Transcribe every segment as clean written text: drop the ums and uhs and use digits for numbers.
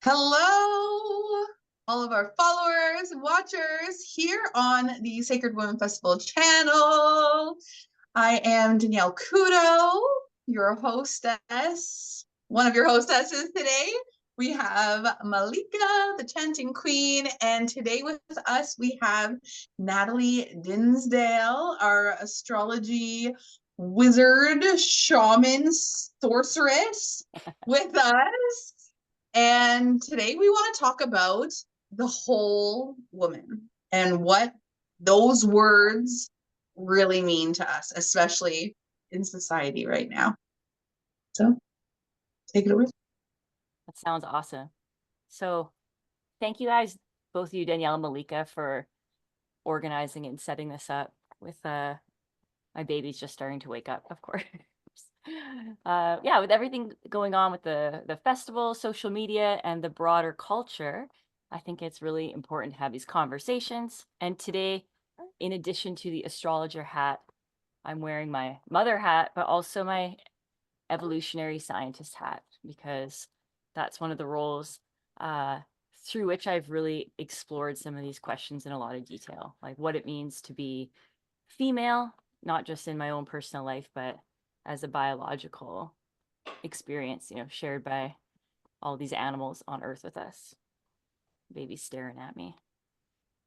Hello, all of our followers and watchers here on the Sacred Women Festival channel. I am Danielle Kudo, your hostess, one of your hostesses today. We have Malika, the chanting queen, and today with us we have Natalie Dinsdale, our astrology wizard, shaman, sorceress with us. And today we want to talk about the whole woman and what those words really mean to us, especially in society right now. So take it away. That sounds awesome. So thank you guys, both of you, Danielle and Malika, for organizing and setting this up with my baby's just starting to wake up, of course. Yeah, with everything going on with the festival, social media, and the broader culture, I think it's really important to have these conversations. And today, in addition to the astrologer hat, I'm wearing my mother hat, but also my evolutionary scientist hat, because that's one of the roles through which I've really explored some of these questions in a lot of detail, like what it means to be female, not just in my own personal life, but as a biological experience, shared by all these animals on Earth with us. Baby's staring at me.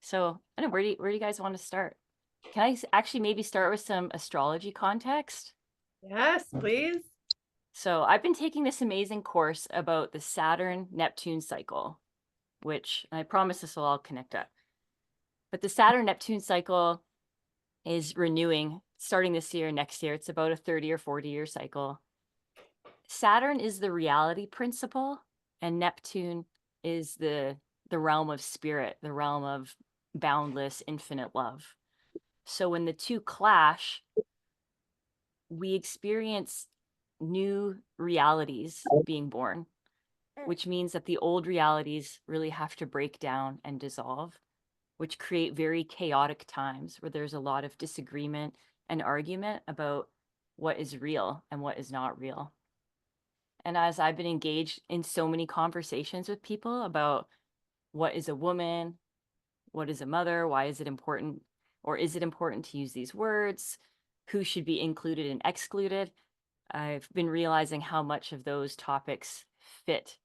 So I don't know, where do you guys want to start? Can I actually maybe start with some astrology context? Yes, please. So I've been taking this amazing course about the Saturn-Neptune cycle, which I promise this will all connect up. But the Saturn-Neptune cycle is renewing starting this year, next year. It's about a 30 or 40-year cycle. Saturn is the reality principle, and Neptune is the realm of spirit, the realm of boundless, infinite love. So when the two clash, we experience new realities being born, which means that the old realities really have to break down and dissolve, which create very chaotic times where there's a lot of disagreement and argument about what is real and what is not real. And as I've been engaged in so many conversations with people about what is a woman, what is a mother, why is it important, or is it important to use these words, who should be included and excluded, I've been realizing how much of those topics fit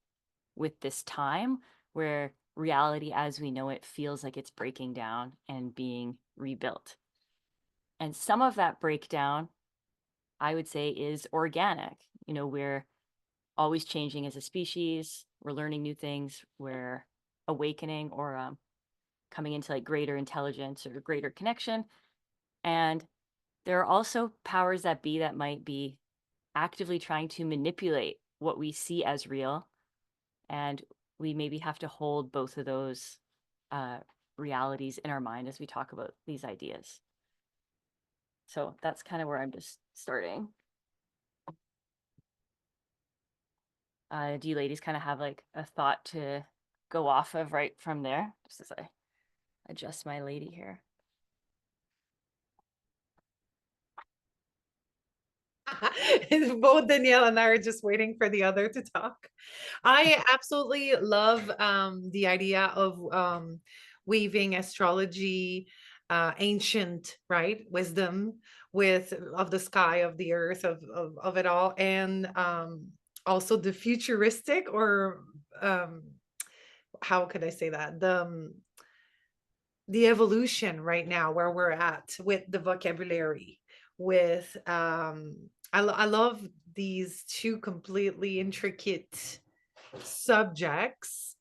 with this time where reality as we know it feels like it's breaking down and being rebuilt. And some of that breakdown, I would say, is organic. We're always changing as a species. We're learning new things. We're awakening or coming into like greater intelligence or greater connection. And there are also powers that be that might be actively trying to manipulate what we see as real. And we maybe have to hold both of those realities in our mind as we talk about these ideas. So that's kind of where I'm just starting. Do you ladies kind of have like a thought to go off of right from there? Just as I adjust my lady here. Both Danielle and I are just waiting for the other to talk. I absolutely love the idea of weaving astrology, ancient, right, wisdom with of the sky, of the earth, of it all, and also the futuristic, or how could I say that? The evolution right now where we're at with the vocabulary, with I love these two completely intricate subjects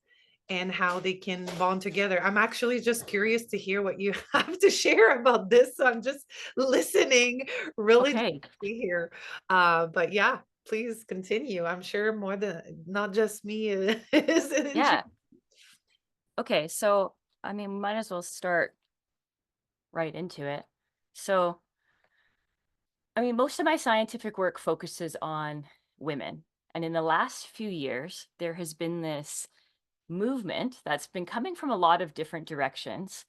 and how they can bond together. I'm actually just curious to hear what you have to share about this. So I'm just listening really Okay. deeply here. But yeah, please continue. I'm sure more than not just me is an Yeah. Okay. So, I mean, might as well start right into it. So, I mean, most of my scientific work focuses on women. And in the last few years, there has been this movement that's been coming from a lot of different directions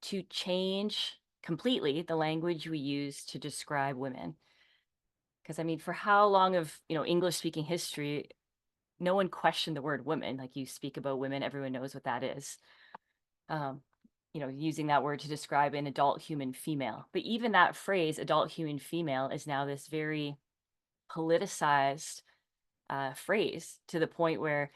to change completely the language we use to describe women. Because I mean, for how long of, English speaking history, no one questioned the word woman. Like, you speak about women, everyone knows what that is. Using that word to describe an adult human female. But even that phrase, adult human female, is now this very politicized phrase, to the point where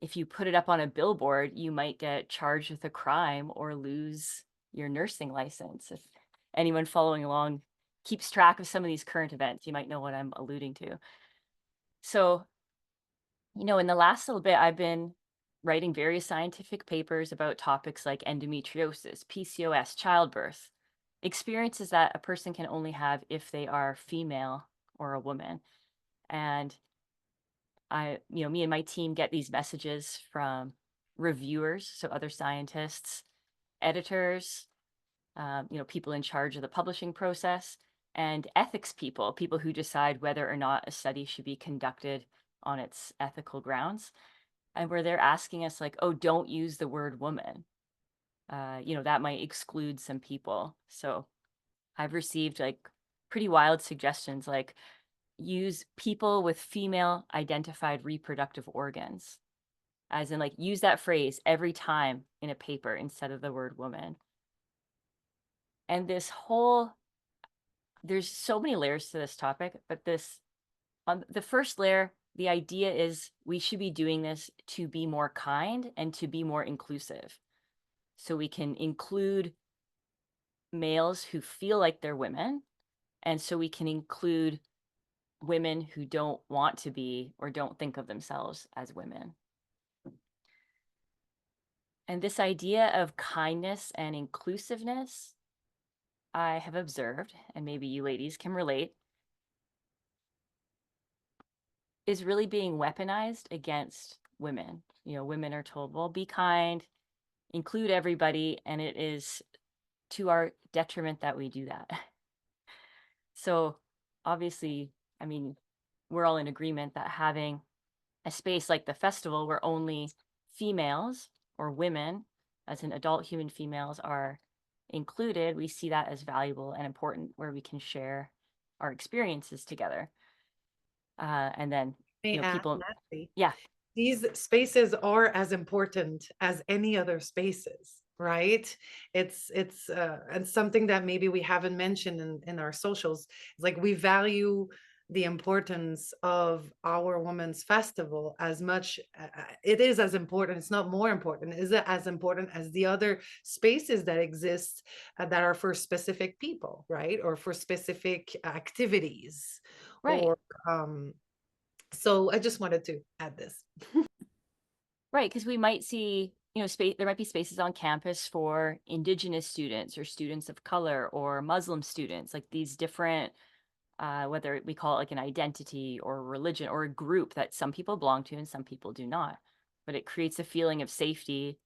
if you put it up on a billboard, you might get charged with a crime or lose your nursing license. If anyone following along keeps track of some of these current events, you might know what I'm alluding to. So, in the last little bit, I've been writing various scientific papers about topics like endometriosis, PCOS, childbirth, experiences that a person can only have if they are female or a woman. And me and my team get these messages from reviewers, so other scientists, editors, people in charge of the publishing process, and ethics people, people who decide whether or not a study should be conducted on its ethical grounds. And where they're asking us, like, oh, don't use the word woman. That might exclude some people. So I've received like pretty wild suggestions, like, use people with female identified reproductive organs, as in, like, use that phrase every time in a paper instead of the word woman. And there's so many layers to this topic, but on the first layer, the idea is we should be doing this to be more kind and to be more inclusive. So we can include males who feel like they're women, and so we can include women who don't want to be or don't think of themselves as women. And this idea of kindness and inclusiveness, I have observed, and maybe you ladies can relate, is really being weaponized against women. Women are told, well, be kind, include everybody, and it is to our detriment that we do that. So obviously, we're all in agreement that having a space like the festival where only females or women, as in adult human females, are included, we see that as valuable and important, where we can share our experiences together. And then, people, Natalie, yeah, these spaces are as important as any other spaces, right? It's and something that maybe we haven't mentioned in our socials is, like, we value the importance of our women's festival as much. It is as important, it's not more important, is it as important as the other spaces that exist, that are for specific people, right? Or for specific activities, right. or so I just wanted to add this. Right, because we might see, there might be spaces on campus for Indigenous students or students of color or Muslim students, like these different, whether we call it like an identity or religion or a group that some people belong to and some people do not. But it creates a feeling of safety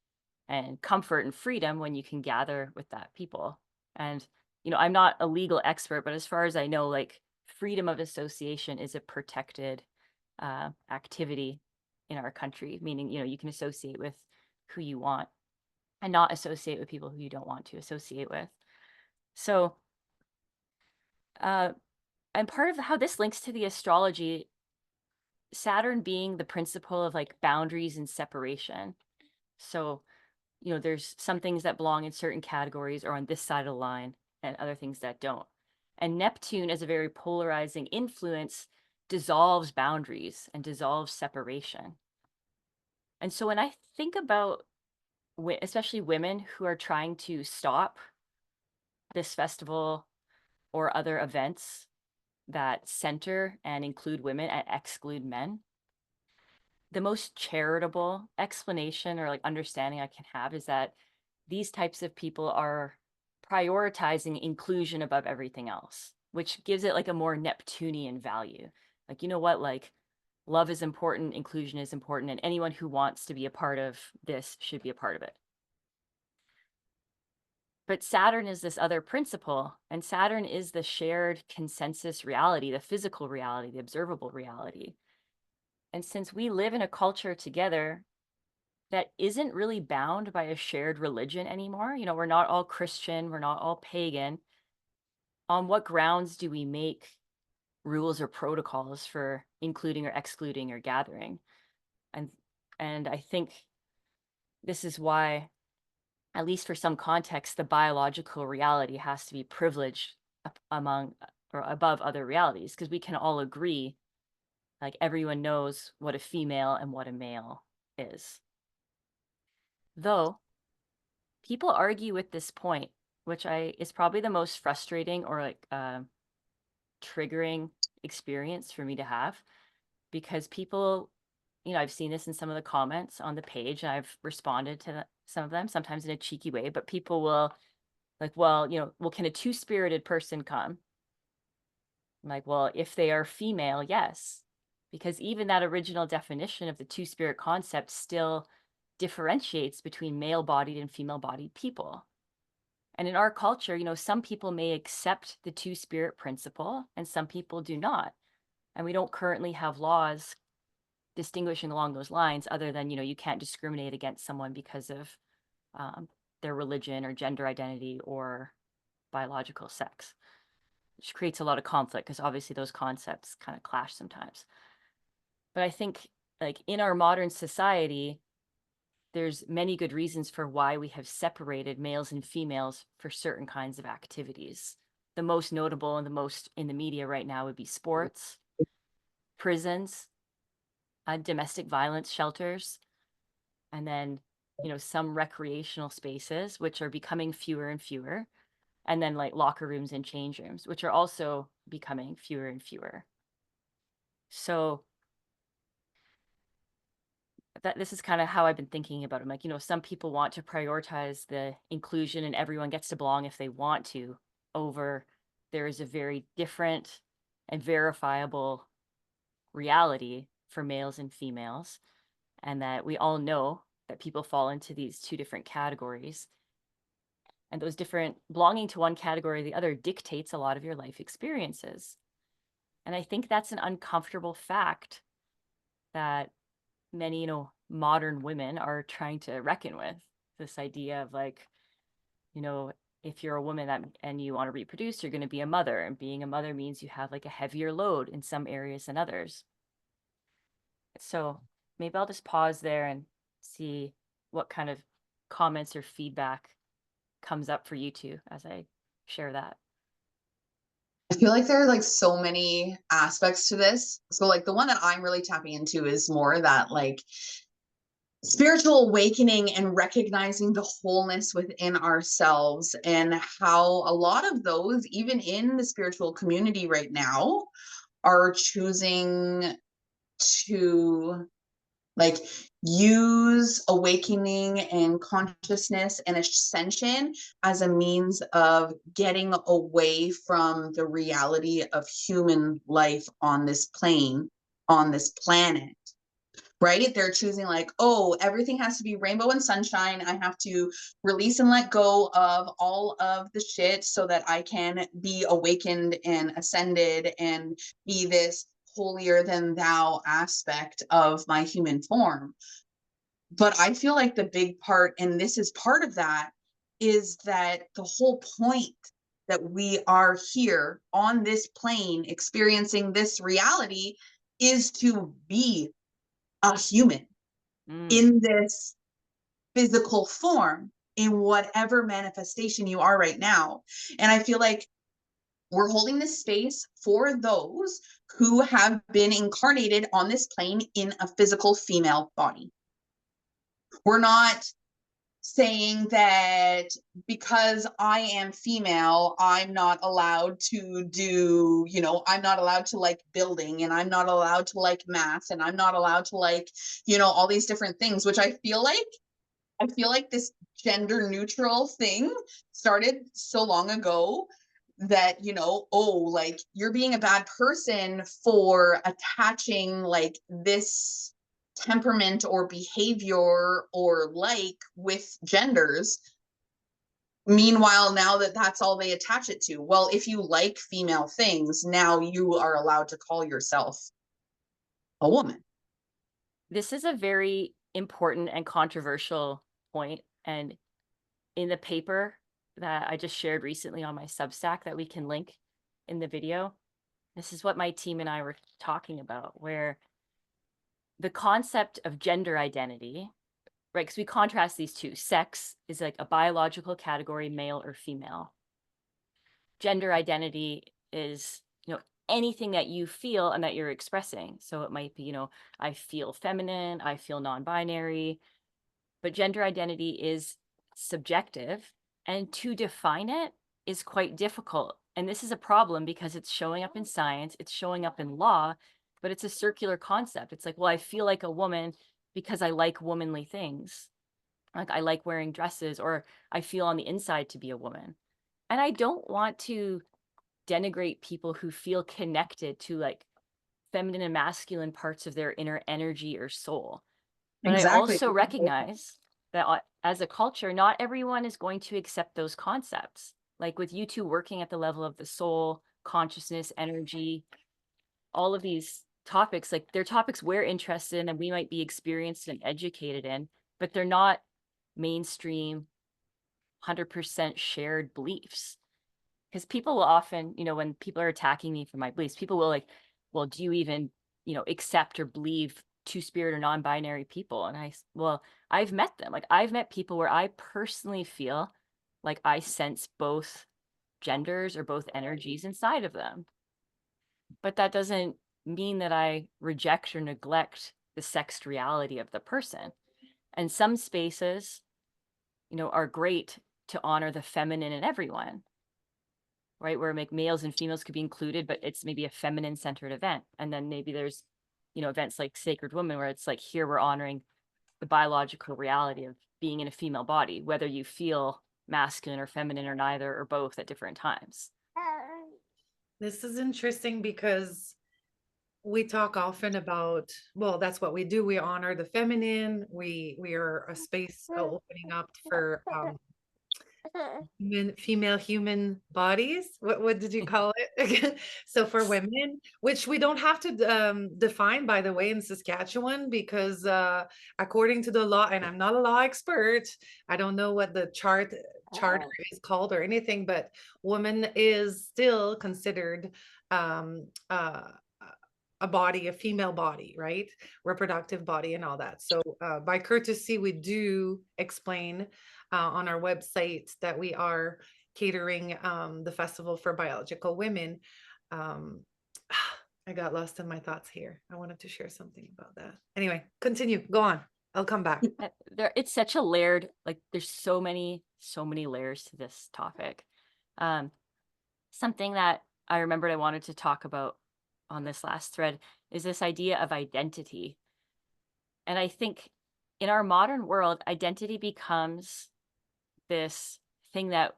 and comfort and freedom when you can gather with that people. And, I'm not a legal expert, but as far as I know, like, freedom of association is a protected activity in our country, meaning, you can associate with who you want and not associate with people who you don't want to associate with. So, and part of how this links to the astrology, Saturn being the principle of like boundaries and separation. So, there's some things that belong in certain categories or on this side of the line, and other things that don't. And Neptune, as a very polarizing influence, dissolves boundaries and dissolves separation. And so when I think about especially women who are trying to stop this festival or other events that center and include women and exclude men, the most charitable explanation or like understanding I can have is that these types of people are prioritizing inclusion above everything else, which gives it like a more Neptunian value. Like, you know what, like, love is important, inclusion is important, and anyone who wants to be a part of this should be a part of it. But Saturn is this other principle, and Saturn is the shared consensus reality, the physical reality, the observable reality. And since we live in a culture together that isn't really bound by a shared religion anymore, we're not all Christian, we're not all pagan, on what grounds do we make rules or protocols for including or excluding or gathering? And I think this is why, at least for some context, the biological reality has to be privileged among or above other realities, because we can all agree, like everyone knows what a female and what a male is. Though people argue with this point, which is probably the most frustrating or like triggering experience for me to have, because people, I've seen this in some of the comments on the page, and I've responded to some of them, sometimes in a cheeky way, but people will like, well, can a two-spirited person come? I'm like, well, if they are female, yes, because even that original definition of the two-spirit concept still differentiates between male-bodied and female-bodied people. And in our culture, some people may accept the two-spirit principle and some people do not. And we don't currently have laws distinguishing along those lines, other than, you can't discriminate against someone because of their religion or gender identity or biological sex, which creates a lot of conflict because obviously those concepts kind of clash sometimes. But I think, like, in our modern society, there's many good reasons for why we have separated males and females for certain kinds of activities. The most notable and the most in the media right now would be sports, prisons, domestic violence shelters, and then, some recreational spaces, which are becoming fewer and fewer, and then like locker rooms and change rooms, which are also becoming fewer and fewer. So this is kind of how I've been thinking about it. I'm like, some people want to prioritize the inclusion and everyone gets to belong if they want to, over there is a very different and verifiable reality for males and females, and that we all know that people fall into these two different categories. And those different belonging to one category or the other dictates a lot of your life experiences. And I think that's an uncomfortable fact that many, modern women are trying to reckon with. This idea of like, if you're a woman and you want to reproduce, you're going to be a mother. And being a mother means you have like a heavier load in some areas than others. So maybe I'll just pause there and see what kind of comments or feedback comes up for you two as I share that. I feel like there are like so many aspects to this. So like the one that I'm really tapping into is more that like spiritual awakening and recognizing the wholeness within ourselves, and how a lot of those, even in the spiritual community right now, are choosing to like use awakening and consciousness and ascension as a means of getting away from the reality of human life on this plane, on this planet. Right? They're choosing like, oh, everything has to be rainbow and sunshine. I have to release and let go of all of the shit so that I can be awakened and ascended and be this holier than thou aspect of my human form. But I feel like the big part, and this is part of that, is that the whole point that we are here on this plane experiencing this reality is to be a human in this physical form, in whatever manifestation you are right now. And I feel like we're holding this space for those who have been incarnated on this plane in a physical female body. We're not saying that because I am female, I'm not allowed to do, I'm not allowed to like building, and I'm not allowed to like math, and I'm not allowed to like, all these different things, which I feel like this gender neutral thing started so long ago that, like you're being a bad person for attaching like this temperament or behavior or like with genders. Meanwhile, now that's all they attach it to. Well, if you like female things, now you are allowed to call yourself a woman. This is a very important and controversial point. And in the paper that I just shared recently on my Substack that we can link in the video, this is what my team and I were talking about, where the concept of gender identity, right? Because we contrast these two. Sex is like a biological category, male or female. Gender identity is, anything that you feel and that you're expressing. So it might be, I feel feminine, I feel non-binary, but gender identity is subjective, and to define it is quite difficult. And this is a problem because it's showing up in science, it's showing up in law, but it's a circular concept. It's like, well, I feel like a woman because I like womanly things. Like I like wearing dresses, or I feel on the inside to be a woman. And I don't want to denigrate people who feel connected to like feminine and masculine parts of their inner energy or soul. But I Exactly. also recognize that as a culture, not everyone is going to accept those concepts. Like with you two working at the level of the soul, consciousness, energy, all of these topics, like they're topics we're interested in and we might be experienced and educated in, but they're not mainstream 100% shared beliefs. Because people will often, when people are attacking me for my beliefs, people will like, well, do you even, accept or believe two-spirit or non-binary people? And well, I've met them. Like I've met people where I personally feel like I sense both genders or both energies inside of them. But that doesn't mean that I reject or neglect the sexed reality of the person. And some spaces, are great to honor the feminine in everyone, right? Where like males and females could be included, but it's maybe a feminine centered event. And then maybe there's, events like Sacred Woman, where it's like, here we're honoring the biological reality of being in a female body, whether you feel masculine or feminine or neither or both at different times. This is interesting because we talk often about, well, that's what we do. We honor the feminine. We are a space opening up for female human bodies. What did you call it again? So for women, which we don't have to define, by the way, in Saskatchewan, because according to the law, and I'm not a law expert, I don't know what the charter is called or anything, but woman is still considered a body, a female body, right? Reproductive body and all that. So by courtesy, we do explain on our website that we are catering the Festival for Biological Women. I got lost in my thoughts here. I wanted to share something about that. Anyway, continue. Go on. I'll come back. It's such a layered, like there's so many layers to this topic. Something that I remembered I wanted to talk about on this last thread is this idea of identity. And I think in our modern world, identity becomes this thing that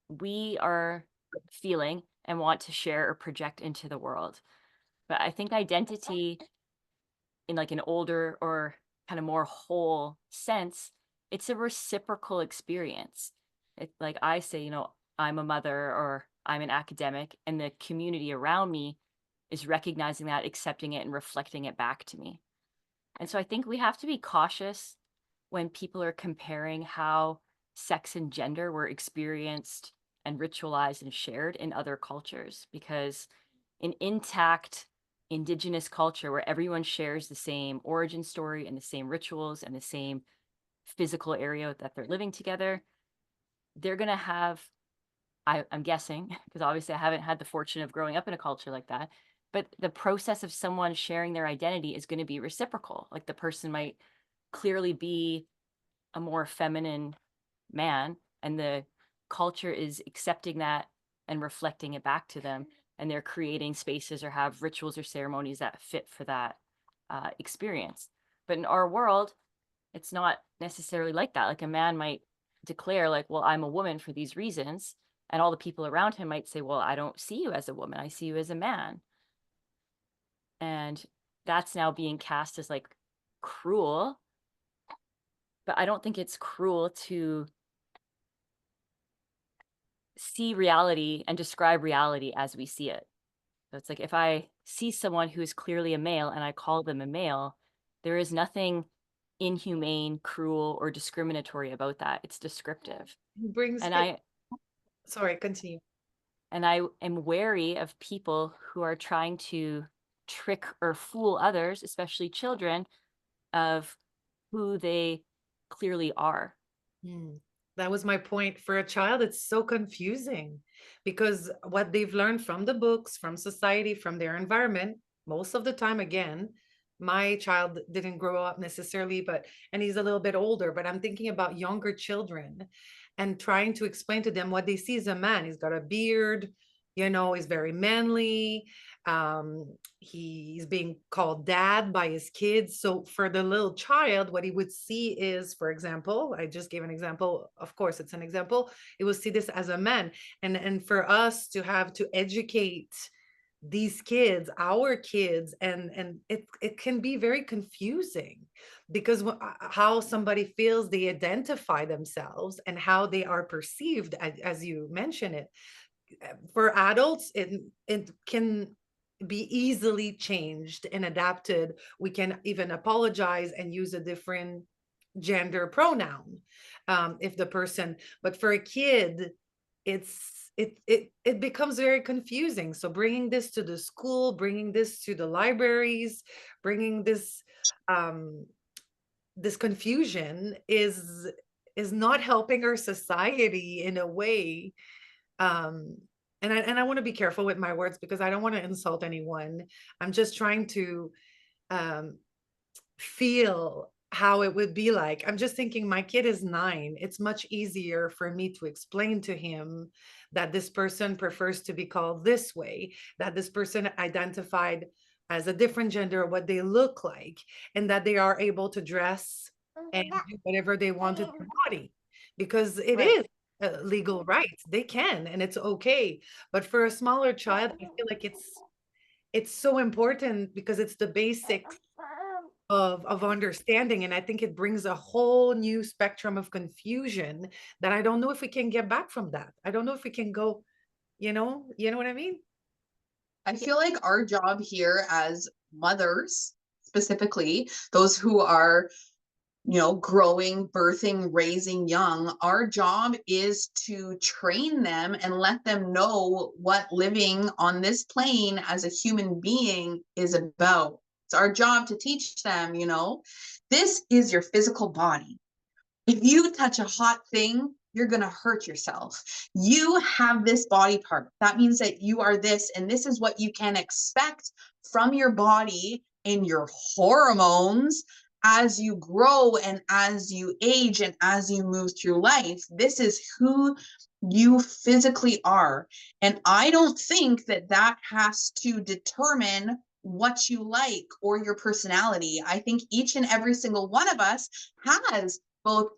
we are feeling and want to share or project into the world. But I think identity in like an older or kind of more whole sense, it's a reciprocal experience. It's like I say, I'm a mother or I'm an academic, and the community around me is recognizing that, accepting it, and reflecting it back to me. And so I think we have to be cautious when people are comparing how sex and gender were experienced and ritualized and shared in other cultures, because an intact indigenous culture where everyone shares the same origin story and the same rituals and the same physical area that they're living together, they're going to have, I'm guessing, because obviously I haven't had the fortune of growing up in a culture like that, but the process of someone sharing their identity is going to be reciprocal. Like the person might clearly be a more feminine man, and the culture is accepting that and reflecting it back to them, and they're creating spaces or have rituals or ceremonies that fit for that experience. But in our world, it's not necessarily like that. Like a man might declare like, well, I'm a woman for these reasons, and all the people around him might say, well, I don't see you as a woman, I see you as a man. And that's now being cast as like cruel. But I don't think it's cruel to see reality and describe reality as we see it. So it's like, if I see someone who is clearly a male and I call them a male, there is nothing inhumane, cruel, or discriminatory about that. It's descriptive. Sorry, continue. And I am wary of people who are trying to trick or fool others, especially children, of who they clearly are. That was my point. For a child, it's so confusing because what they've learned from the books, from society, from their environment, most of the time, again, my child didn't grow up necessarily, and he's a little bit older, but I'm thinking about younger children and trying to explain to them what they see as a man. He's got a beard, he's very manly. He's being called dad by his kids. So for the little child, what he would see is, for example, I just gave an example. Of course, it's an example. It will see this as a man. And for us to have to educate these kids, our kids, and it can be very confusing because how somebody feels, they identify themselves and how they are perceived, as you mentioned it. For adults, it can be easily changed and adapted. We can even apologize and use a different gender pronoun if the person, but for a kid, it becomes very confusing. So bringing this to the school, bringing this to the libraries, bringing this this confusion is not helping our society in a way. And I want to be careful with my words because I don't want to insult anyone. I'm just trying to feel how it would be like. I'm just thinking, my kid is 9. It's much easier for me to explain to him that this person prefers to be called this way, that this person identified as a different gender, what they look like, and that they are able to dress and do whatever they want to their body, because it is legal rights. They can, and it's okay. But for a smaller child, I feel like it's so important because it's the basics of understanding. And I think it brings a whole new spectrum of confusion that I don't know if we can get back from that. I don't know if we can go, you know what I mean? I feel like our job here as mothers, specifically those who are, growing, birthing, raising young, our job is to train them and let them know what living on this plane as a human being is about. It's our job to teach them, this is your physical body. If you touch a hot thing, you're going to hurt yourself. You have this body part. That means that you are this, and this is what you can expect from your body and your hormones as you grow and as you age and as you move through life. This is who you physically are. And I don't think that that has to determine what you like or your personality. I think each and every single one of us has both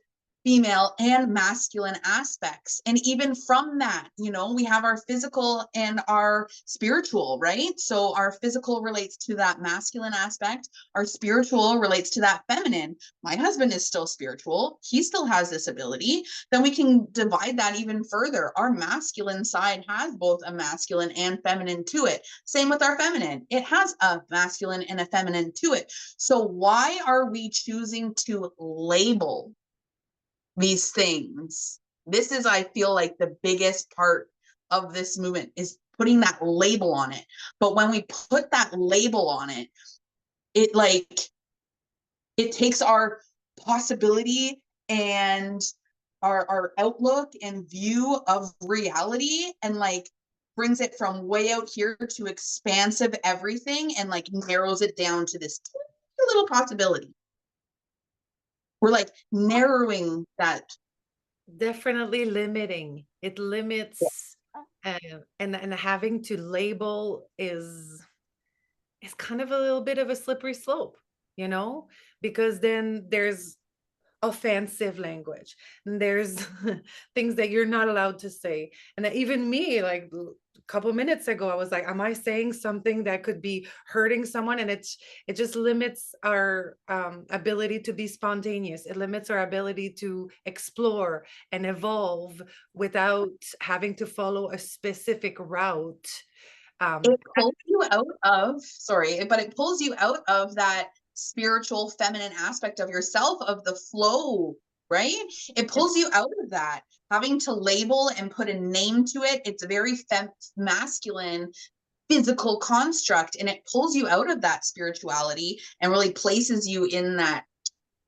female and masculine aspects. And even from that, we have our physical and our spiritual, right? So our physical relates to that masculine aspect. Our spiritual relates to that feminine. My husband is still spiritual. He still has this ability. Then we can divide that even further. Our masculine side has both a masculine and feminine to it. Same with our feminine. It has a masculine and a feminine to it. So why are we choosing to label these things? This is, I feel like, the biggest part of this movement is putting that label on it. But when we put that label on it, it takes our possibility and our outlook and view of reality and brings it from way out here to expansive everything and narrows it down to this little possibility. We're narrowing that. Definitely limiting. It limits, and having to label is kind of a little bit of a slippery slope, because then there's offensive language and there's things that you're not allowed to say. And even me, like a couple minutes ago, I was like, am I saying something that could be hurting someone? And it just limits our ability to be spontaneous. It limits our ability to explore and evolve without having to follow a specific route. It pulls you out of, it pulls you out of that spiritual feminine aspect of yourself, of the flow, right? It pulls you out of that, having to label and put a name to it. It's very masculine physical construct, and it pulls you out of that spirituality and really places you in that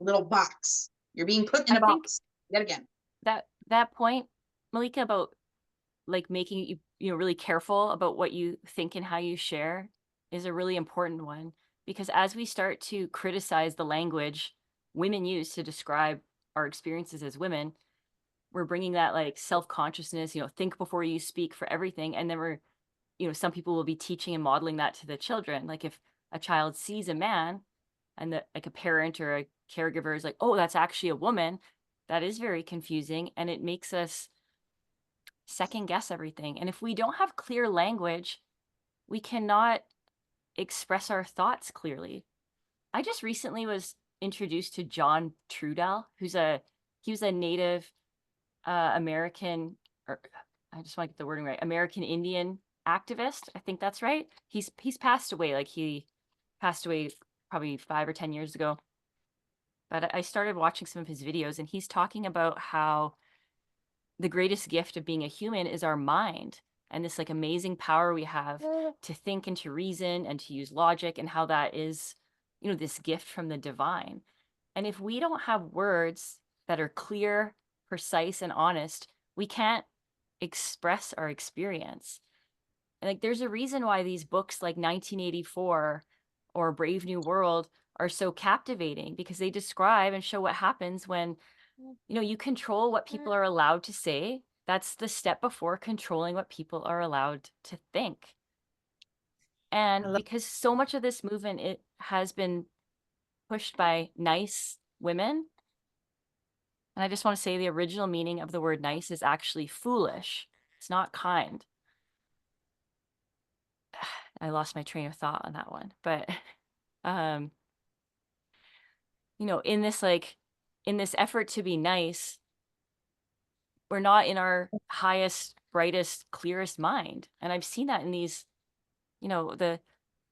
little box. You're being put in a box yet again. That point, Malika, about like making you really careful about what you think and how you share is a really important one, because as we start to criticize the language women use to describe our experiences as women, we're bringing that like self-consciousness, think before you speak for everything. And then some people will be teaching and modeling that to the children. Like if a child sees a man and like a parent or a caregiver is like, oh, that's actually a woman, that is very confusing. And it makes us second guess everything. And if we don't have clear language, we cannot express our thoughts clearly. I just recently was introduced to John Trudell, he was a Native American, or I just want to get the wording right, American Indian activist. I think that's right. He's passed away. Like he passed away probably 5 or 10 years ago. But I started watching some of his videos, and he's talking about how the greatest gift of being a human is our mind, and this like amazing power we have to think and to reason and to use logic, and how that is, this gift from the divine. And if we don't have words that are clear, precise, and honest, we can't express our experience. And like there's a reason why these books like 1984 or Brave New World are so captivating, because they describe and show what happens when you control what people are allowed to say. That's the step before controlling what people are allowed to think. And because so much of this movement, it has been pushed by nice women. And I just want to say the original meaning of the word nice is actually foolish. It's not kind. I lost my train of thought on that one. But, in this effort to be nice, we're not in our highest, brightest, clearest mind. And I've seen that in these,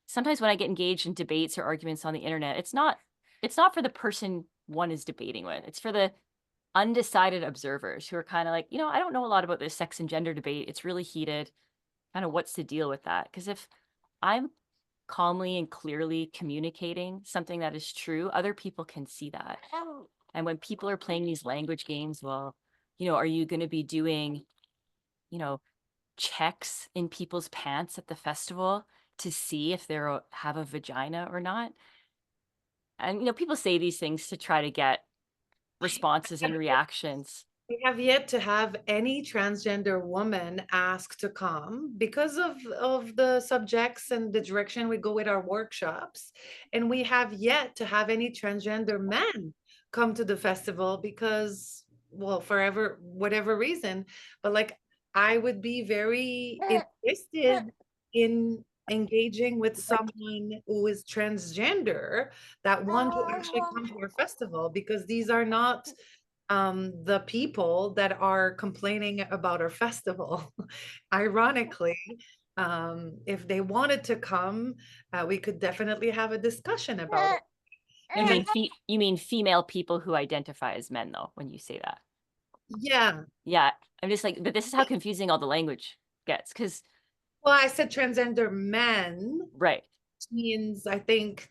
sometimes when I get engaged in debates or arguments on the internet, it's not for the person one is debating with. It's for the undecided observers who are kind of like, I don't know a lot about this sex and gender debate. It's really heated. Kind of what's the deal with that? Because if I'm calmly and clearly communicating something that is true, other people can see that. And when people are playing these language games, well, are you going to be doing, checks in people's pants at the festival to see if they have a vagina or not? And, people say these things to try to get responses and reactions. We have yet to have any transgender woman ask to come because of the subjects and the direction we go with our workshops. And we have yet to have any transgender men come to the festival because, well, whatever reason. But like, I would be very interested in engaging with someone who is transgender that want to actually come to our festival, because these are not the people that are complaining about our festival. Ironically, if they wanted to come, we could definitely have a discussion about it. You mean female people who identify as men, though, when you say that? Yeah. Yeah. I'm just like, but this is how confusing all the language gets, because. Well, I said transgender men. Right. Means, I think,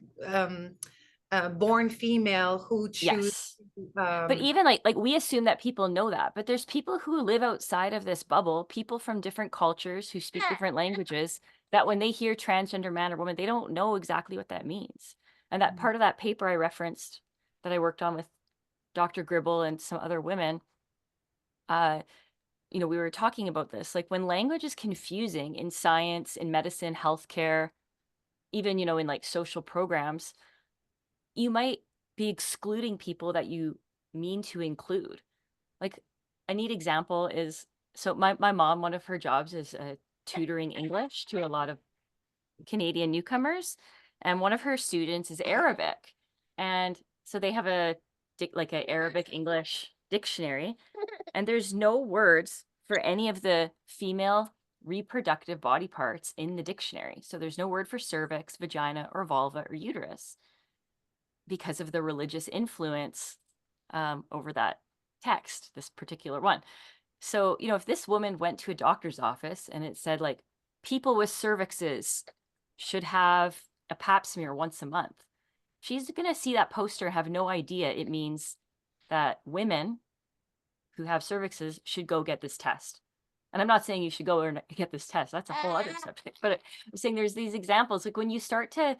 born female who choose. Yes. But even like we assume that people know that, but there's people who live outside of this bubble, people from different cultures who speak different languages, that when they hear transgender man or woman, they don't know exactly what that means. And that part of that paper I referenced that I worked on with Dr. Gribble and some other women, we were talking about this, like when language is confusing in science, in medicine, healthcare, even, in like social programs, you might be excluding people that you mean to include. Like a neat example is, so my mom, one of her jobs is tutoring English to a lot of Canadian newcomers. And one of her students is Arabic. And so they have an Arabic English dictionary, and there's no words for any of the female reproductive body parts in the dictionary. So there's no word for cervix, vagina, or vulva, or uterus, because of the religious influence over that text, this particular one. So, if this woman went to a doctor's office and it said like people with cervixes should have a pap smear once a month. She's going to see that poster and have no idea it means that women who have cervixes should go get this test. And I'm not saying you should go and get this test. That's a whole other subject. But I'm saying there's these examples, like when you start to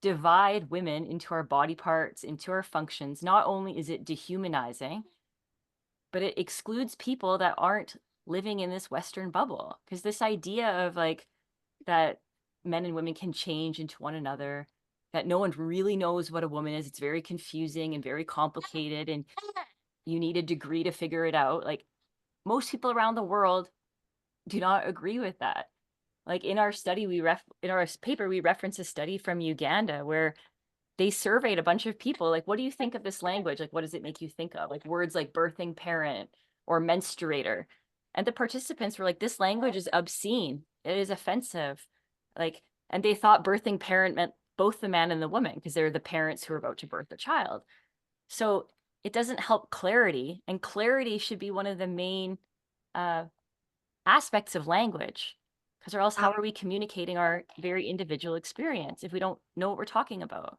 divide women into our body parts, into our functions, not only is it dehumanizing, but it excludes people that aren't living in this Western bubble. Because this idea of like that men and women can change into one another, that no one really knows what a woman is. It's very confusing and very complicated, and you need a degree to figure it out. Like most people around the world do not agree with that. Like in our study, in our paper, we reference a study from Uganda where they surveyed a bunch of people. Like, what do you think of this language? Like, what does it make you think of? Like words like birthing parent or menstruator. And the participants were like, this language is obscene. It is offensive. Like, and they thought birthing parent meant both the man and the woman because they're the parents who are about to birth a child. So it doesn't help clarity, and clarity should be one of the main aspects of language, because or else how are we communicating our very individual experience if we don't know what we're talking about?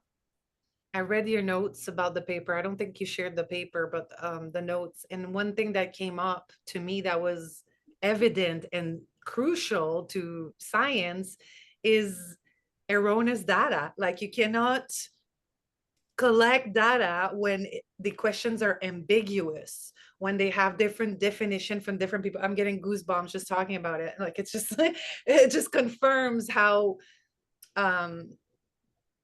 I read your notes about the paper. I don't think you shared the paper, but the notes. And one thing that came up to me that was evident and crucial to science is erroneous data. Like you cannot collect data when the questions are ambiguous, when they have different definition from different people. I'm getting goosebumps just talking about it. Like it's just like, it just confirms how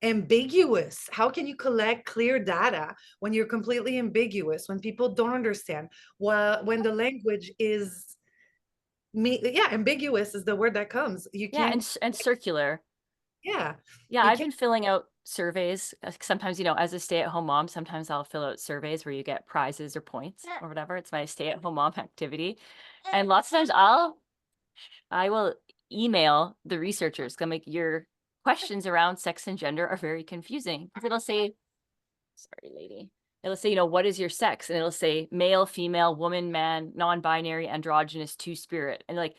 ambiguous. How can you collect clear data when you're completely ambiguous, when people don't understand? Well, when the language is ambiguous is the word that comes. You can't. And circular. Yeah. Yeah, I've been filling out surveys. Sometimes, as a stay-at-home mom, sometimes I'll fill out surveys where you get prizes or points or whatever. It's my stay-at-home mom activity. And lots of times I will email the researchers. I'm like, your questions around sex and gender are very confusing. It'll say, sorry, lady. It'll say, what is your sex? And it'll say male, female, woman, man, non-binary, androgynous, two-spirit. And like,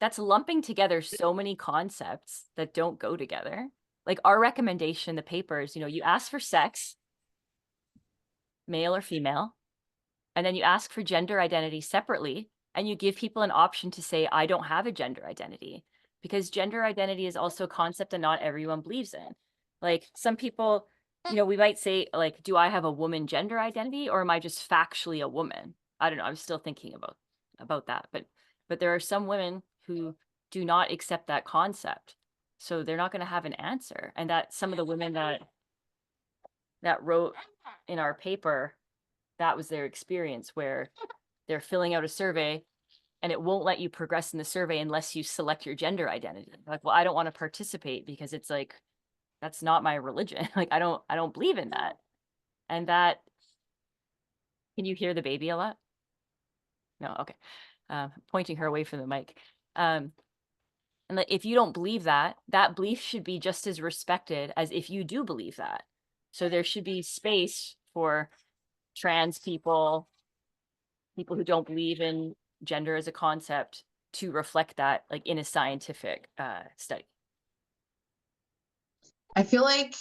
that's lumping together so many concepts that don't go together. Like our recommendation in the paper is, you ask for sex, male or female, and then you ask for gender identity separately, and you give people an option to say, I don't have a gender identity, because gender identity is also a concept that not everyone believes in. Like some people, we might say like, do I have a woman gender identity, or am I just factually a woman? I don't know. I'm still thinking about that, but there are some women who do not accept that concept. So they're not going to have an answer. And that some of the women that wrote in our paper, that was their experience, where they're filling out a survey and it won't let you progress in the survey unless you select your gender identity. Like, well, I don't want to participate because it's like, that's not my religion. Like, I don't believe in that. And that, can you hear the baby a lot? No, okay. Pointing her away from the mic. And if you don't believe that, that belief should be just as respected as if you do believe that. So there should be space for trans people who don't believe in gender as a concept, to reflect that like in a scientific study. I feel like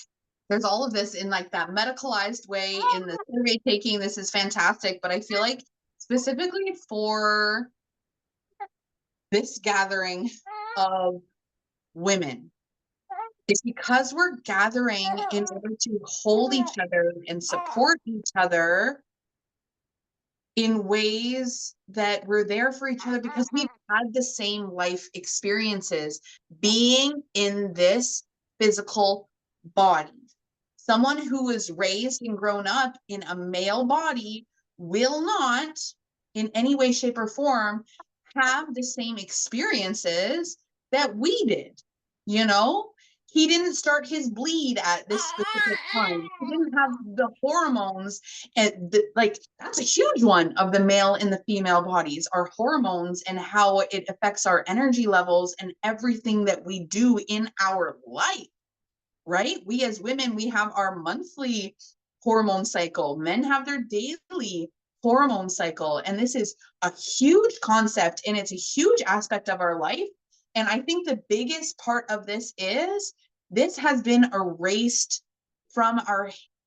there's all of this in like that medicalized way in the survey taking. This is fantastic, but I feel like specifically for this gathering of women, it's because we're gathering in order to hold each other and support each other in ways that we're there for each other, because we've had the same life experiences being in this physical body. Someone who was raised and grown up in a male body will not, in any way, shape, or form, have the same experiences that we did. He didn't start his bleed at this specific time. He didn't have the hormones, and that's a huge one of the male and the female bodies, our hormones and how it affects our energy levels and everything that we do in our life, right? We as women, we have our monthly hormone cycle. Men have their daily hormone cycle. And this is a huge concept, and it's a huge aspect of our life And I think the biggest part of this is this has been erased from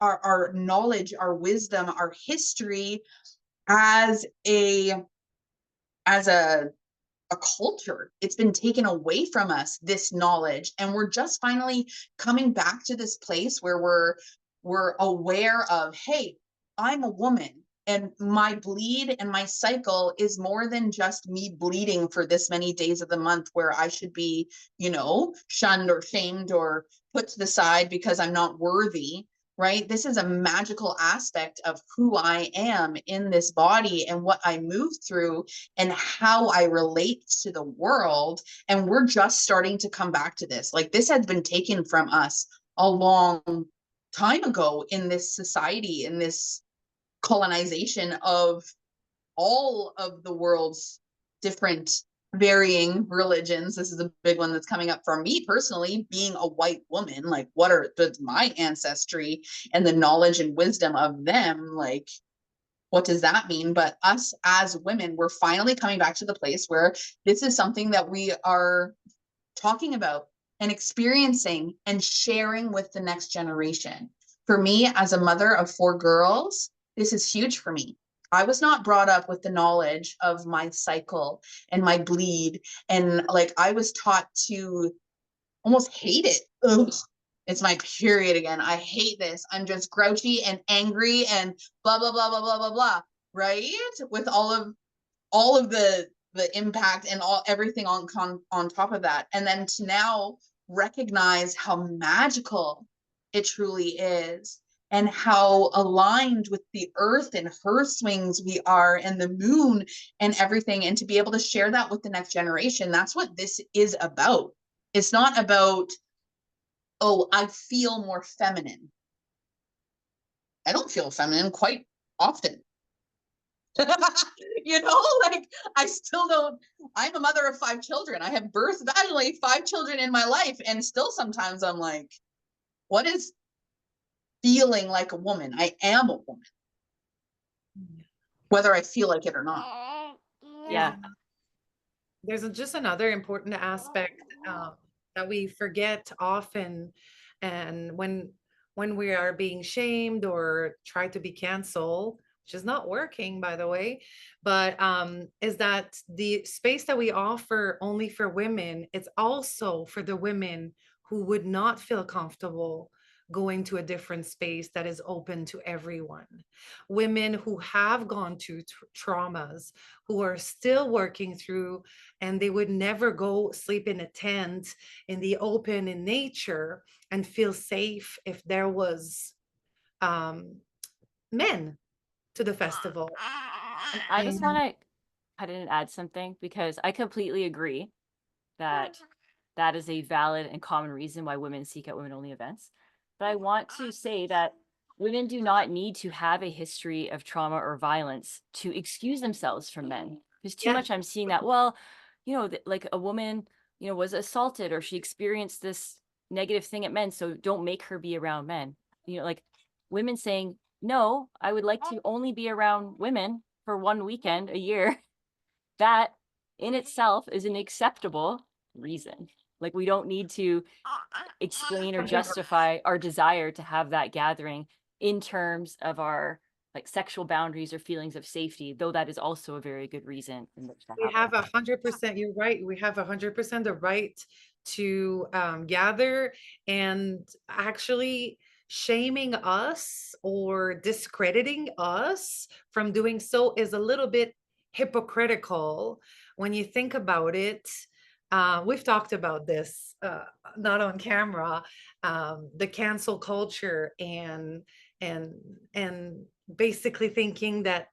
our knowledge, our wisdom, our history as a culture. It's been taken away from us, this knowledge, and we're just finally coming back to this place where we're aware of, hey, I'm a woman and my bleed and my cycle is more than just me bleeding for this many days of the month where I should be, shunned or shamed or put to the side because I'm not worthy. Right? This is a magical aspect of who I am in this body and what I move through and how I relate to the world. And we're just starting to come back to this. Like, this has been taken from us a long time ago in this society, in this colonization of all of the world's different varying religions. This is a big one that's coming up for me personally, being a white woman. Like, what are my ancestry and the knowledge and wisdom of them? Like, what does that mean? But us as women, we're finally coming back to the place where this is something that we are talking about and experiencing and sharing with the next generation. For me, as a mother of 4 girls, this is huge for me. I was not brought up with the knowledge of my cycle and my bleed. And like, I was taught to almost hate it. Ugh, it's my period again. I hate this. I'm just grouchy and angry and blah, blah, blah, blah, blah, blah, blah. Right? With all of the impact and everything on top of that. And then to now recognize how magical it truly is and how aligned with the earth and her swings we are and the moon and everything, and to be able to share that with the next generation. That's what this is about. It's not about, oh, I feel more feminine. I don't feel feminine quite often. Like, I still don't. I'm a mother of 5 children. I have birthed vaginally 5 children in my life, and still sometimes I'm like, what is feeling like a woman? I am a woman, whether I feel like it or not. Yeah. There's just another important aspect that we forget often, and when we are being shamed or try to be canceled, which is not working, by the way, but is that the space that we offer only for women, it's also for the women who would not feel comfortable going to a different space that is open to everyone. Women who have gone to traumas, who are still working through, and they would never go sleep in a tent in the open in nature and feel safe if there was men to the festival. And I just want to cut in and add something, because I completely agree that that is a valid and common reason why women seek out women-only events. But I want to say that women do not need to have a history of trauma or violence to excuse themselves from men. Because too much I'm seeing that, well, like a woman, was assaulted or she experienced this negative thing at men, so don't make her be around men. Like women saying, no, I would like to only be around women for 1 weekend a year. That in itself is an acceptable reason. Like, we don't need to explain or justify our desire to have that gathering in terms of our like sexual boundaries or feelings of safety, though that is also a very good reason in which to We have 100%, you're right. We have 100% the right to gather, and actually shaming us or discrediting us from doing so is a little bit hypocritical when you think about it. We've talked about this, not on camera, the cancel culture and basically thinking that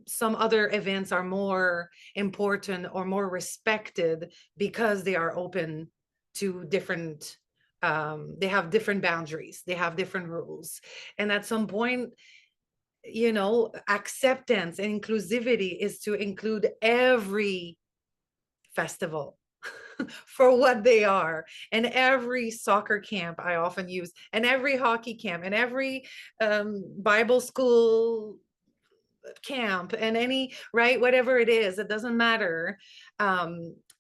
some other events are more important or more respected because they are open to different, they have different boundaries, they have different rules. And at some point, acceptance and inclusivity is to include every festival for what they are, and every soccer camp I often use, and every hockey camp, and every Bible school camp, and any, right, whatever it is, it doesn't matter.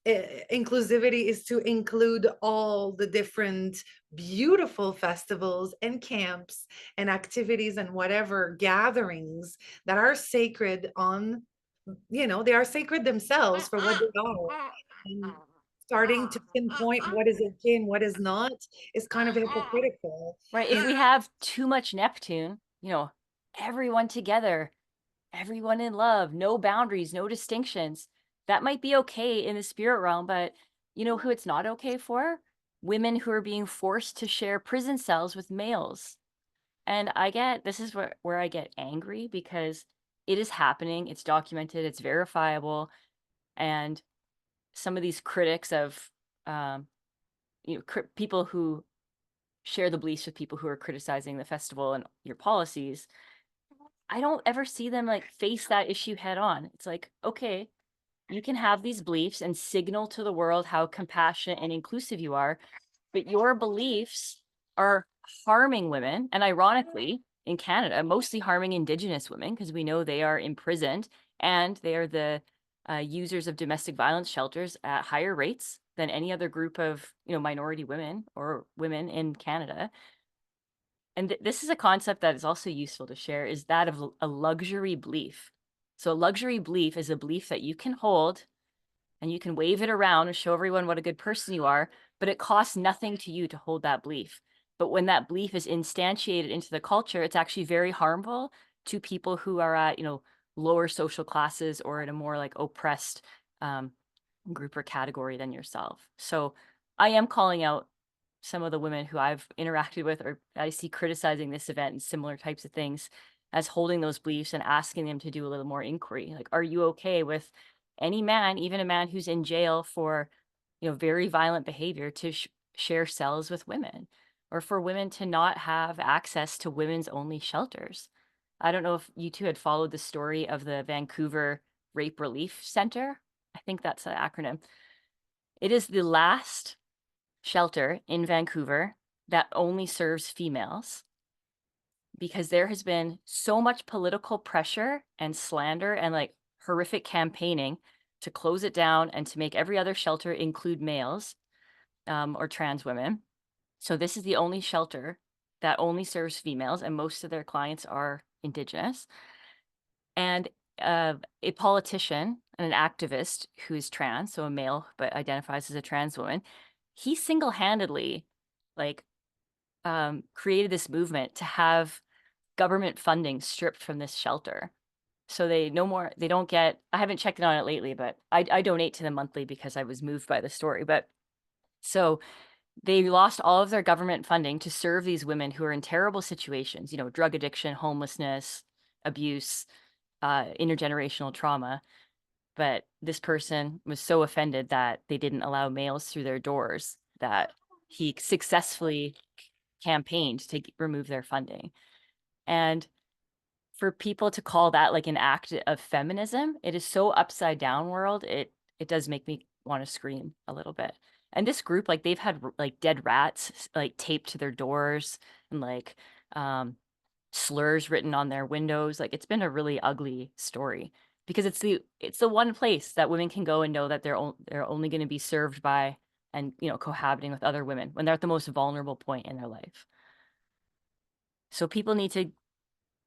inclusivity is to include all the different beautiful festivals and camps and activities and whatever gatherings that are sacred on, they are sacred themselves for what they are. And starting to pinpoint what is okay and what is not is kind of hypocritical. Right. If we have too much Neptune, everyone together, everyone in love, no boundaries, no distinctions, that might be okay in the spirit realm, but you know who it's not okay for? Women who are being forced to share prison cells with males. And this is where I get angry, because it is happening, it's documented, it's verifiable. And some of these critics of, people who share the beliefs with people who are criticizing the festival and your policies, I don't ever see them like face that issue head on. It's like, okay, you can have these beliefs and signal to the world how compassionate and inclusive you are, but your beliefs are harming women. And ironically, in Canada, mostly harming Indigenous women, because we know they are imprisoned and they are the users of domestic violence shelters at higher rates than any other group of, minority women or women in Canada. And this is a concept that is also useful to share, is that of a luxury belief. So a luxury belief is a belief that you can hold and you can wave it around and show everyone what a good person you are, but it costs nothing to you to hold that belief. But when that belief is instantiated into the culture, it's actually very harmful to people who are at, lower social classes or in a more like oppressed group or category than yourself. So I am calling out some of the women who I've interacted with or I see criticizing this event and similar types of things as holding those beliefs and asking them to do a little more inquiry. Like, are you okay with any man, even a man who's in jail for, very violent behavior, to share cells with women, or for women to not have access to women's only shelters? I don't know if you two had followed the story of the Vancouver Rape Relief Center. I think that's the acronym. It is the last shelter in Vancouver that only serves females, because there has been so much political pressure and slander and like horrific campaigning to close it down and to make every other shelter include males or trans women. So this is the only shelter that only serves females, and most of their clients are Indigenous. And a politician and an activist who is trans, so a male but identifies as a trans woman, he single-handedly created this movement to have government funding stripped from this shelter. So they don't get, I haven't checked on it lately, but I donate to them monthly because I was moved by the story. But so they lost all of their government funding to serve these women who are in terrible situations, drug addiction, homelessness, abuse, intergenerational trauma. But this person was so offended that they didn't allow males through their doors that he successfully campaigned to remove their funding. And for people to call that like an act of feminism, it is so upside down world. It does make me want to scream a little bit. And this group, like, they've had like dead rats like taped to their doors and like slurs written on their windows. Like, it's been a really ugly story, because it's the one place that women can go and know that they're only going to be served by and cohabiting with other women when they're at the most vulnerable point in their life. So people need to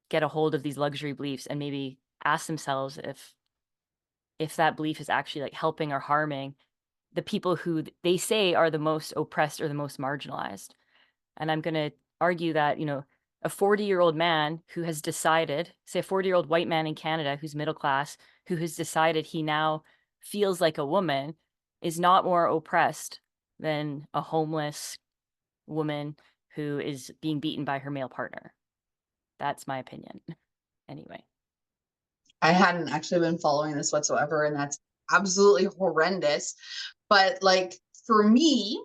get a hold of these luxury beliefs and maybe ask themselves if that belief is actually like helping or harming the people who they say are the most oppressed or the most marginalized. And I'm going to argue that, a 40-year-old man who has decided, say a 40-year-old white man in Canada who's middle class, who has decided he now feels like a woman, is not more oppressed than a homeless woman who is being beaten by her male partner. That's my opinion. Anyway. I hadn't actually been following this whatsoever, and that's absolutely horrendous. But like, for me,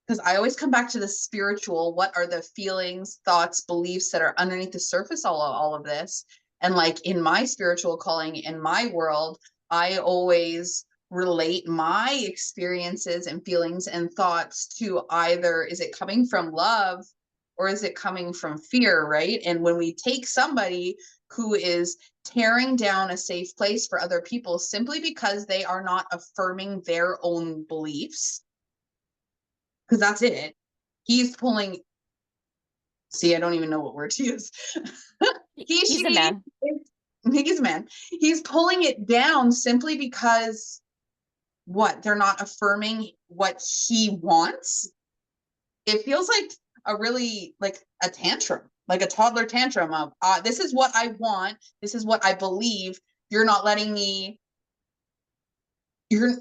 because I always come back to the spiritual, what are the feelings, thoughts, beliefs that are underneath the surface all of this? And like in my spiritual calling, in my world, I always relate my experiences and feelings and thoughts to either, is it coming from love or is it coming from fear, right? And when we take somebody who is tearing down a safe place for other people simply because they are not affirming their own beliefs. Because that's it. He's pulling, see, I don't even know what word to use. He's a man. He's a man. He's pulling it down simply because what? They're not affirming what he wants. It feels like a really like a tantrum, like a toddler tantrum of this is what I want, this is what I believe. You're not letting me, you're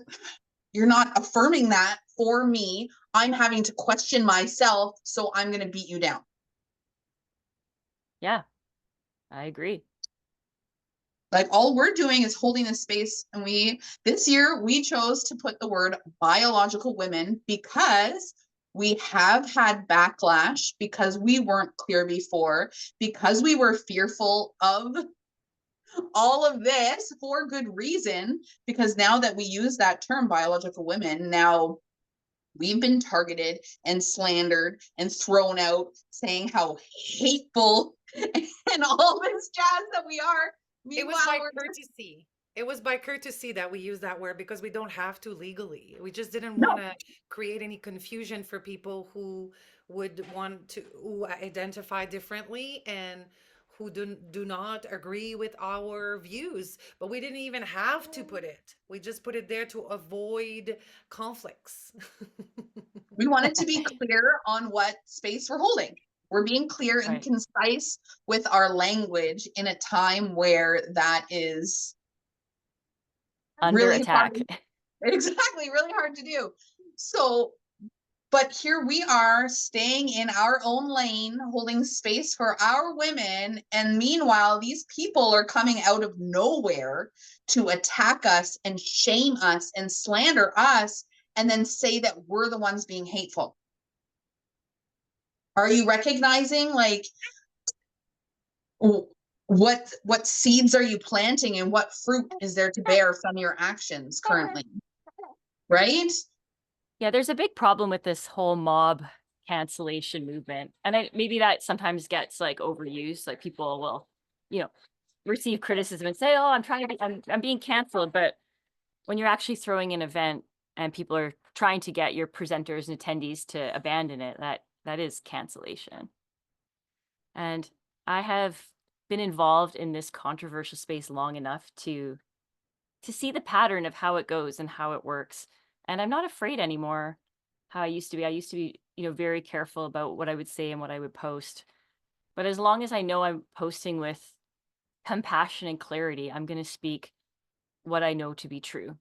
not affirming that for me. I'm having to question myself, so I'm going to beat you down. Yeah, I agree. Like all we're doing is holding the space, and this year we chose to put the word biological women because we have had backlash, because we weren't clear before, because we were fearful of all of this for good reason, because now that we use that term biological women, now we've been targeted and slandered and thrown out, saying how hateful and all this jazz that we are. It was Meanwhile, by courtesy. It was by courtesy that we use that word because we don't have to legally. We just didn't want to create any confusion for people who would want to who identify differently and who do not agree with our views. But we didn't even have to put it. We just put it there to avoid conflicts. we wanted to be clear on what space we're holding. We're being clear and Right. concise with our language in a time where that is Under really attack. hard. Exactly, really hard to do. So, but here we are staying in our own lane, holding space for our women. And meanwhile, these people are coming out of nowhere to attack us and shame us and slander us, and then say that we're the ones being hateful. Are you recognizing like what seeds are you planting and what fruit is there to bear from your actions currently? Right? Yeah, there's a big problem with this whole mob cancellation movement. And maybe that sometimes gets like overused. Like people will, receive criticism and say, oh, I'm being canceled. But when you're actually throwing an event and people are trying to get your presenters and attendees to abandon it, that is cancellation. And I have been involved in this controversial space long enough to see the pattern of how it goes and how it works. And I'm not afraid anymore how I used to be. I used to be, very careful about what I would say and what I would post. But as long as I know I'm posting with compassion and clarity, I'm going to speak what I know to be true.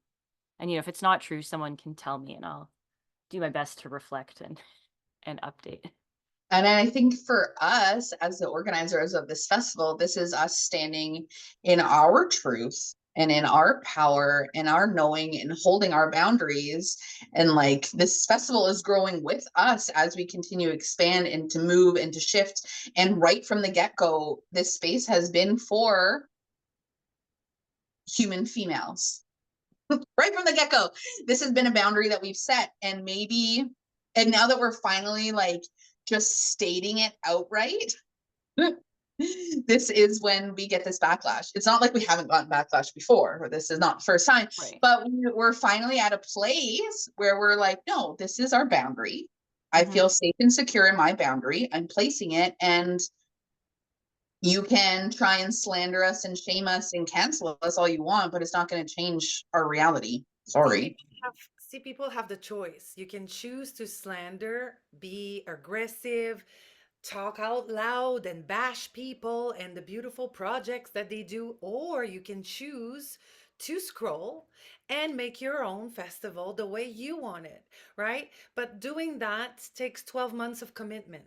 And, if it's not true, someone can tell me and I'll do my best to reflect and update. And I think for us as the organizers of this festival, this is us standing in our truth and in our power and our knowing and holding our boundaries. And like this festival is growing with us as we continue to expand and to move and to shift. And right from the get-go, this space has been for human females. Right from the get-go, this has been a boundary that we've set. And now that we're finally like just stating it outright, this is when we get this backlash. It's not like we haven't gotten backlash before, or this is not the first time, Right. but we're finally at a place where we're like, no, this is our boundary. I feel safe and secure in my boundary. I'm placing it, and you can try and slander us and shame us and cancel us all you want, but it's not going to change our reality. Sorry. People have the choice. You can choose to slander, be aggressive, talk out loud and bash people and the beautiful projects that they do, or you can choose to scroll and make your own festival the way you want it, right? But doing that takes 12 months of commitment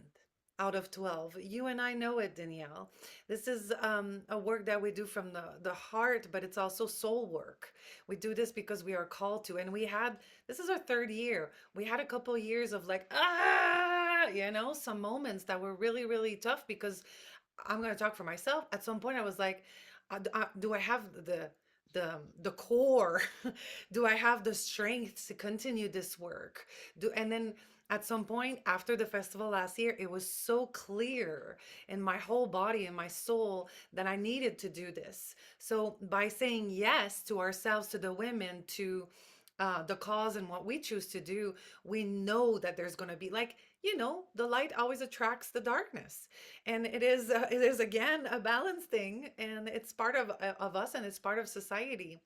out of 12. You and I know it, Danielle. This is a work that we do from the heart, but it's also soul work. We do this because we are called to, and this is our third year. We had a couple years of like, some moments that were really, really tough because I'm going to talk for myself. At some point, I was like, do I have the the core? Do I have the strength to continue this work? And then at some point after the festival last year, it was so clear in my whole body and my soul that I needed to do this. So by saying yes to ourselves, to the women, to the cause and what we choose to do, we know that there's going to be, like, the light always attracts the darkness, and it is again a balance thing, and it's part of us, and it's part of society.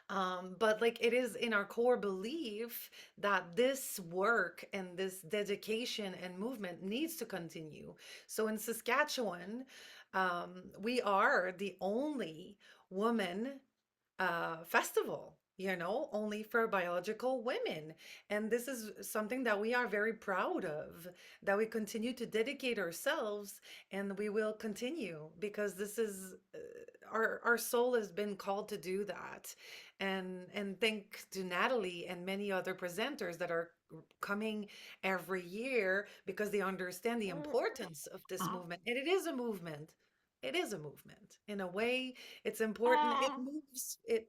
But like, it is in our core belief that this work and this dedication and movement needs to continue. So in Saskatchewan, we are the only woman festival, only for biological women. And this is something that we are very proud of, that we continue to dedicate ourselves, and we will continue, because this is our soul has been called to do that. And thank to Natalie and many other presenters that are coming every year, because they understand the importance of this movement. And it is a movement. It is a movement. In a way, it's important. It moves, it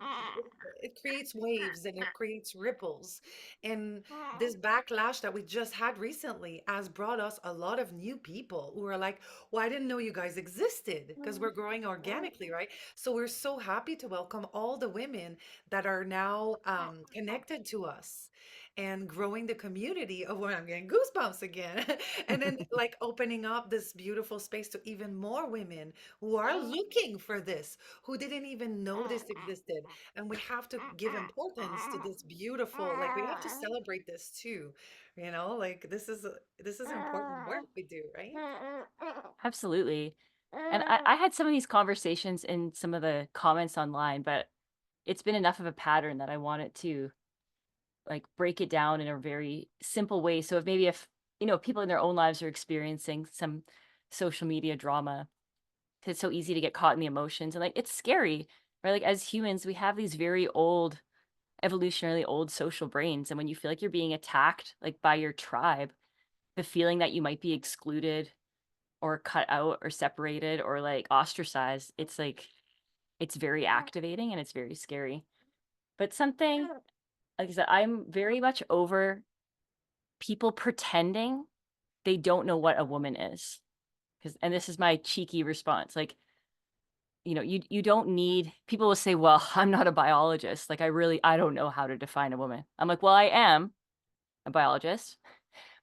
creates waves, and it creates ripples. And this backlash that we just had recently has brought us a lot of new people who are like, well, I didn't know you guys existed, because we're growing organically, right? So we're so happy to welcome all the women that are now connected to us, and growing the community of when I'm getting goosebumps again. And then, like, opening up this beautiful space to even more women who are looking for this, who didn't even know this existed. And we have to give importance to this beautiful, like, we have to celebrate this too. Like, this is important work we do, right? Absolutely. And I had some of these conversations in some of the comments online, but it's been enough of a pattern that I wanted to like break it down in a very simple way. So if maybe if, people in their own lives are experiencing some social media drama, 'cause it's so easy to get caught in the emotions, and like it's scary, right? Like as humans, we have these very old, evolutionarily old social brains. And when you feel like you're being attacked like by your tribe, the feeling that you might be excluded or cut out or separated or like ostracized, it's like it's very activating and it's very scary. But something, like I said, I'm very much over people pretending they don't know what a woman is. And this is my cheeky response. Like, you don't need, people will say, well, I'm not a biologist. Like, I don't know how to define a woman. I'm like, well, I am a biologist,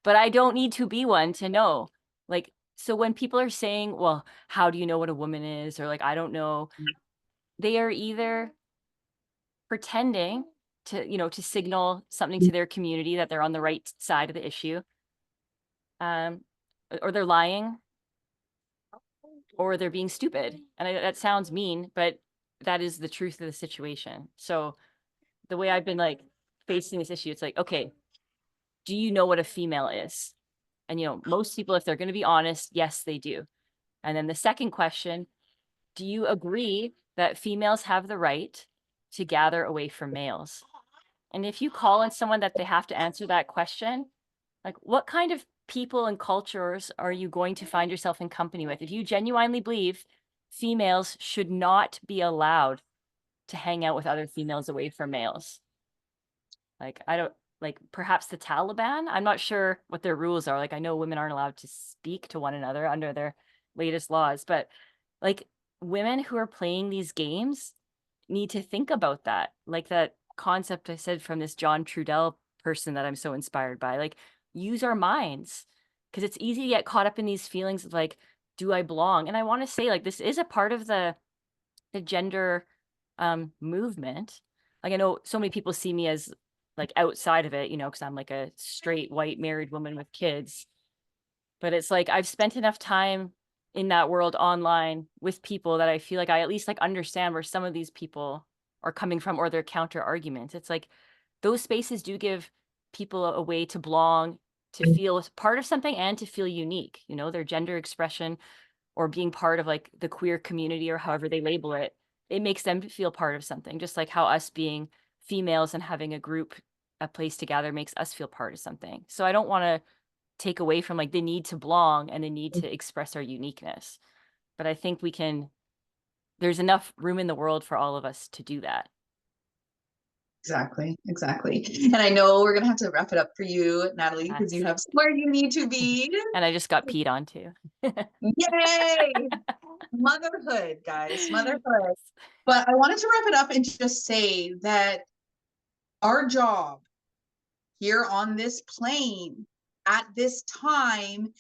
but I don't need to be one to know. Like, so when people are saying, well, how do you know what a woman is? Or like, I don't know, they are either pretending to, to signal something to their community that they're on the right side of the issue. Or they're lying, or they're being stupid. And that sounds mean, but that is the truth of the situation. So the way I've been like facing this issue, it's like, okay, do you know what a female is? And, most people, if they're going to be honest, yes, they do. And then the second question, do you agree that females have the right to gather away from males? And if you call on someone that they have to answer that question, like what kind of people and cultures are you going to find yourself in company with? If you genuinely believe females should not be allowed to hang out with other females away from males, like I don't, like perhaps the Taliban, I'm not sure what their rules are. Like I know women aren't allowed to speak to one another under their latest laws, but like women who are playing these games need to think about that. Like that concept I said from this John Trudell person that I'm so inspired by, like use our minds, because it's easy to get caught up in these feelings of like, do I belong? And I want to say like this is a part of the gender movement. Like I know so many people see me as like outside of it, because I'm like a straight white married woman with kids. But it's like I've spent enough time in that world online with people that I feel like I at least like understand where some of these people are coming from, or their counter arguments. It's like those spaces do give people a way to belong, to feel part of something, and to feel unique, their gender expression or being part of like the queer community or however they label it. It makes them feel part of something, just like how us being females and having a group, a place together makes us feel part of something. So I don't want to take away from like the need to belong and the need to express our uniqueness. But I think we can there's enough room in the world for all of us to do that. Exactly, exactly. And I know we're gonna have to wrap it up for you, Natalie, because you have somewhere you need to be. And I just got peed on too. Yay! Motherhood, guys, motherhood. But I wanted to wrap it up and just say that our job here on this plane at this time,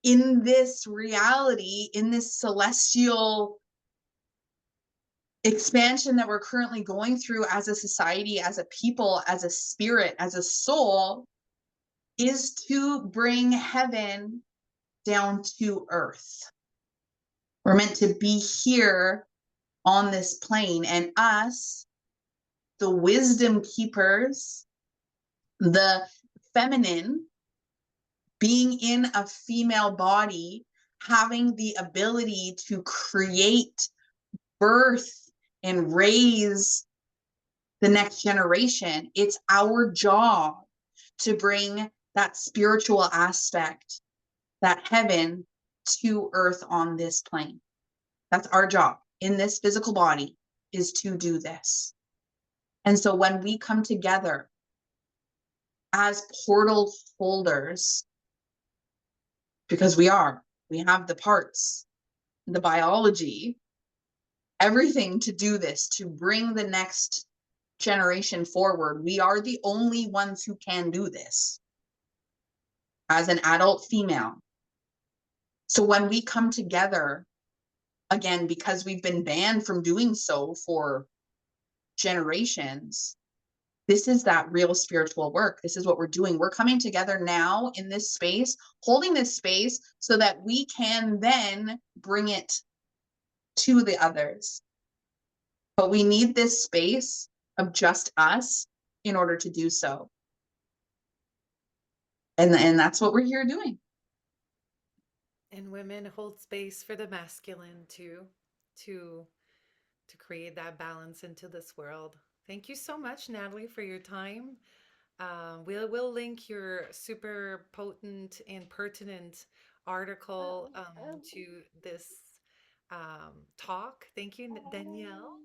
in this reality, in this celestial expansion that we're currently going through as a society, as a people, as a spirit, as a soul, is to bring heaven down to earth. We're meant to be here on this plane, and us, the wisdom keepers, the feminine, being in a female body, having the ability to create, birth, and raise the next generation. It's our job to bring that spiritual aspect, that heaven, to earth on this plane. That's our job in this physical body, is to do this. And so when we come together as portal holders, because we have the parts, the biology, everything to do this, to bring the next generation forward. We are the only ones who can do this as an adult female. So when we come together, again, because we've been banned from doing so for generations, this is that real spiritual work. This is what we're doing. We're coming together now in this space, holding this space so that we can then bring it to the others. But we need this space of just us in order to do so. And that's what we're here doing. And women hold space for the masculine too, to create that balance into this world. Thank you so much, Natalie, for your time. We'll link your super potent and pertinent article to this talk. Thank you, Danielle,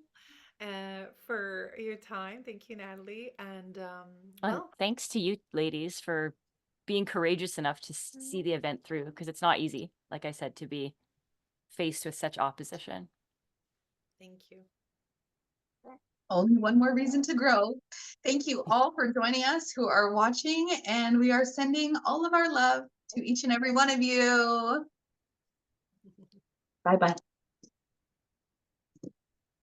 for your time. Thank you, Natalie. And well, thanks to you ladies for being courageous enough to see the event through, because it's not easy, like I said, to be faced with such opposition. Thank you. Only one more reason to grow. Thank you all for joining us who are watching, and we are sending all of our love to each and every one of you. Bye-bye.